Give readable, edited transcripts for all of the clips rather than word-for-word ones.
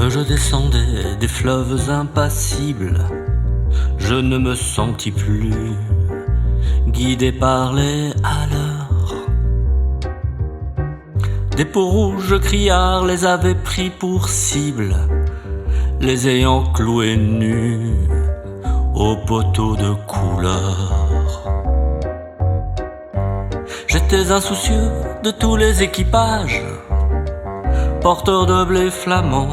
que je descendais des fleuves impassibles, je ne me sentis plus guidé par les haleurs. Des peaux rouges criards les avaient pris pour cible, les ayant cloués nus au poteau de couleur. J'étais insoucieux de tous les équipages, porteurs de blé flamand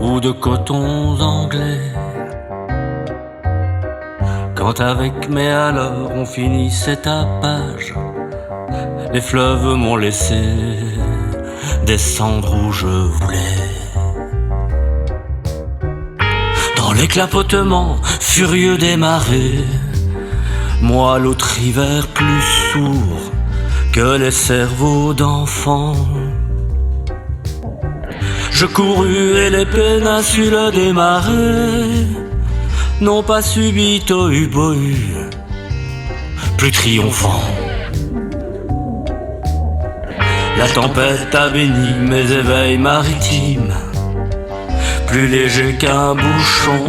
ou de cotons anglais. Quand avec mes haleurs on finit cet tapage, les fleuves m'ont laissé descendre où je voulais. Dans l'éclapotement furieux des marées, moi l'autre hiver plus sourd que les cerveaux d'enfants, je courus et les péninsules des marais n'ont pas subi tohu-bohu plus triomphant. La tempête a béni mes éveils maritimes, plus léger qu'un bouchon,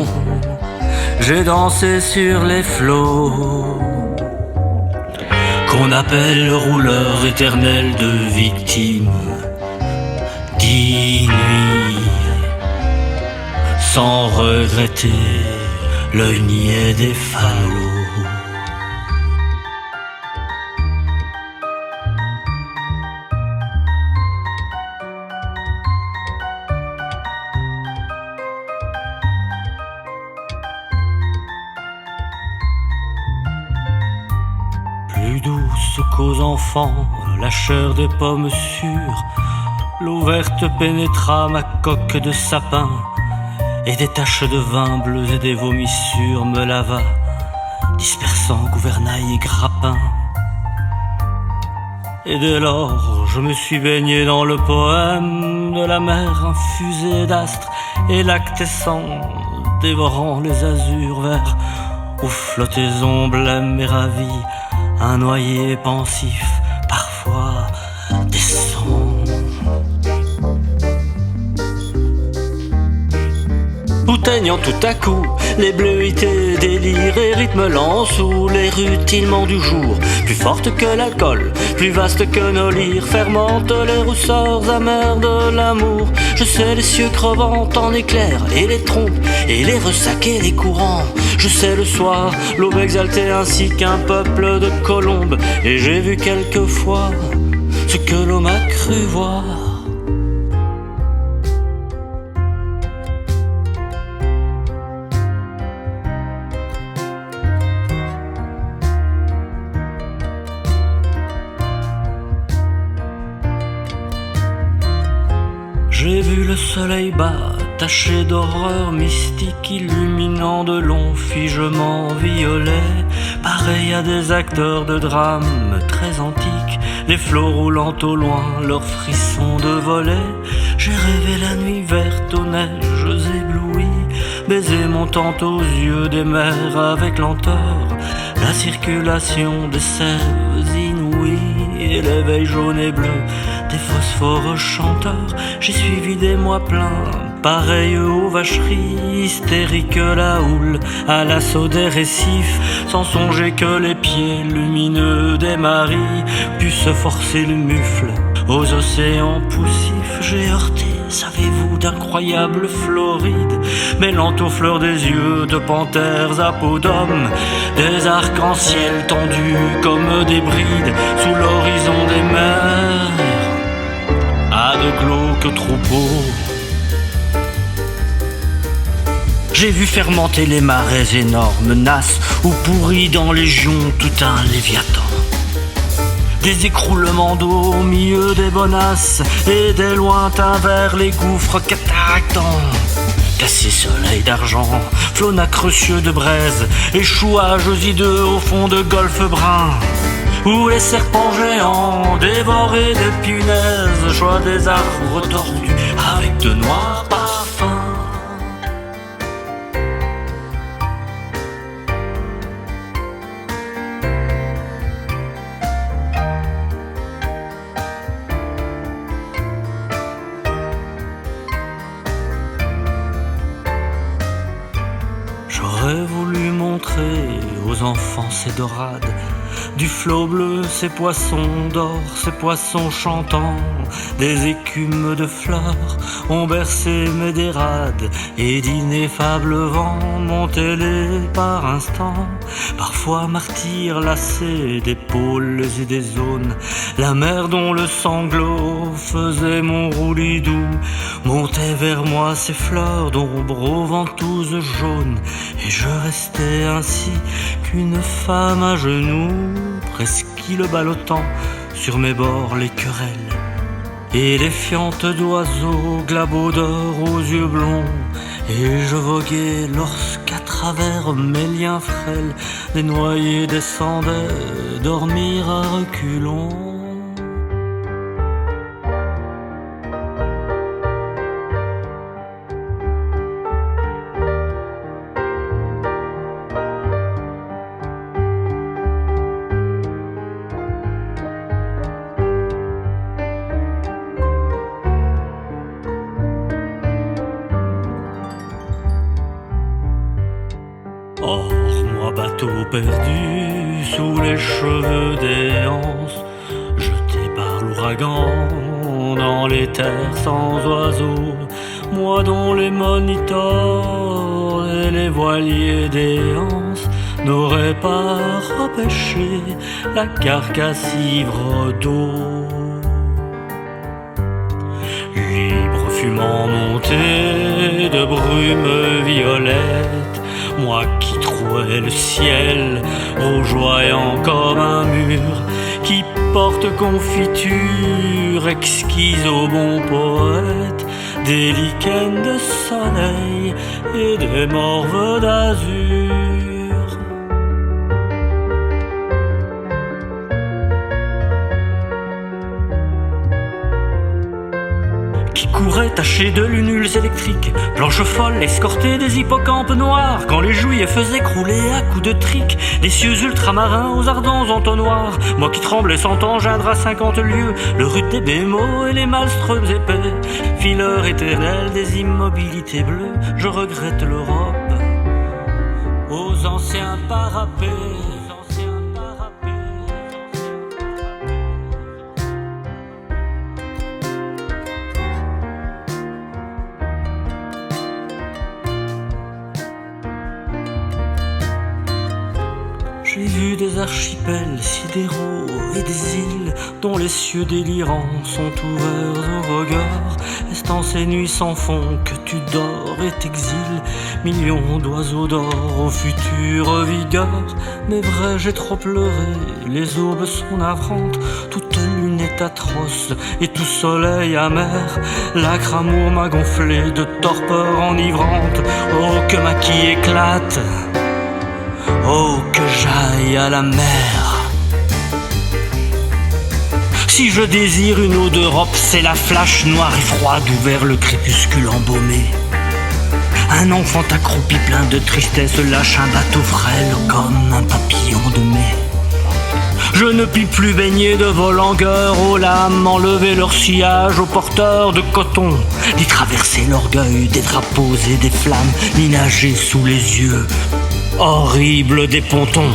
j'ai dansé sur les flots qu'on appelle le rouleur éternel de victimes. 10 nuits sans regretter l'œil niais des falots. Plus douce qu'aux enfants la chair des pommes sûres, l'eau verte pénétra ma coque de sapin, et des taches de vin bleu et des vomissures me lava, dispersant gouvernail et grappin. Et dès lors je me suis baigné dans le poème de la mer infusée d'astres et lactescents, dévorant les azurs verts où flottaison blême et ravie, un noyer pensif parfois descend. Où teignant tout à coup les bleuités, délires et rythmes lents sous les rutilements du jour, plus forte que l'alcool, plus vaste que nos lyres, fermente les rousseurs amères de l'amour. Je sais les cieux crevant en éclairs et les trompes et les ressacs et les courants. Je sais le soir, l'aube exaltée ainsi qu'un peuple de colombes, et j'ai vu quelquefois ce que l'homme a cru voir. J'ai vu le soleil bas, taché d'horreur mystique, illuminant de longs figements violets, pareil à des acteurs de drames très antiques, les flots roulant au loin, leurs frissons de volets. J'ai rêvé la nuit verte aux neiges éblouies, baiser montant aux yeux des mers avec lenteur, la circulation des sèves inouïes et l'éveil jaune et bleu des phosphores chanteurs. J'ai suivi des mois pleins, pareil aux vacheries, hystériques la houle à l'assaut des récifs, sans songer que les pieds lumineux des maris puissent forcer le mufle aux océans poussifs. J'ai heurté, savez-vous, d'incroyables florides, mêlant aux fleurs des yeux de panthères à peau d'homme, des arcs-en-ciel tendus comme des brides sous l'horizon des mers, à de glauques troupeaux. J'ai vu fermenter les marais énormes, nasses ou pourris dans légion tout un léviathan. Des écroulements d'eau au milieu des bonasses et des lointains vers les gouffres cataractants. Cassés soleil d'argent, flots nacreux de braise, échouages hideux au fond de golfe brun, où les serpents géants dévoraient des punaises, choix des arbres tordus avec de noirs parfums. ces dorades. Du flot bleu, ces poissons d'or, ces poissons chantants, des écumes de fleurs ont bercé mes dérades, et d'ineffables vents montaient-les par instants. Parfois martyr lassé d'épaules et des zones, la mer dont le sanglot faisait mon roulis-doux montait vers moi ses fleurs d'ombre aux ventouses jaunes, et je restais ainsi qu'une femme à genoux, presqu'île ballottant sur mes bords les querelles. Et les fientes d'oiseaux glabaux d'or aux yeux blonds, et je voguais lorsqu'à travers mes liens frêles des noyés descendaient dormir à reculons. Or, moi bateau perdu sous les cheveux des anses, jeté par l'ouragan dans les terres sans oiseaux, moi dont les monitors et les voiliers des anses n'auraient pas repêché la carcasse ivre d'eau. Libre fumant monté de brume violette, moi qui trouais le ciel rougeoyant comme un mur, qui porte confiture exquise au bon poète, des lichens de soleil et des morves d'azur. Qui courait taché de lunules électriques, planches folles escortées des hippocampes noirs, quand les juillet faisaient crouler à coups de trique des cieux ultramarins aux ardents entonnoirs. Moi qui tremblais sans engeindre à 50 lieues le rude des bémots et les maelströms épais, fileur éternel des immobilités bleues, je regrette l'Europe aux anciens parapets. J'ai vu des archipels sidéraux et des îles dont les cieux délirants sont ouverts au regard. Est-ce en ces nuits sans fond que tu dors et t'exiles, millions d'oiseaux d'or au futur vigueur? Mais vrai, j'ai trop pleuré, les aubes sont navrantes, toute lune est atroce et tout soleil amer. L'âcre amour m'a gonflé de torpeur enivrante. Oh, que ma quille éclate! Oh, que j'aille à la mer. Si je désire une eau d'Europe, c'est la flash noire et froide où vers le crépuscule embaumé un enfant accroupi plein de tristesse lâche un bateau frêle comme un papillon de mai. Je ne puis plus baigner de vol en gueur aux lames, enlever leur sillage aux porteurs de coton, ni traverser l'orgueil des drapeaux et des flammes, ni nager sous les yeux horribles des pontons.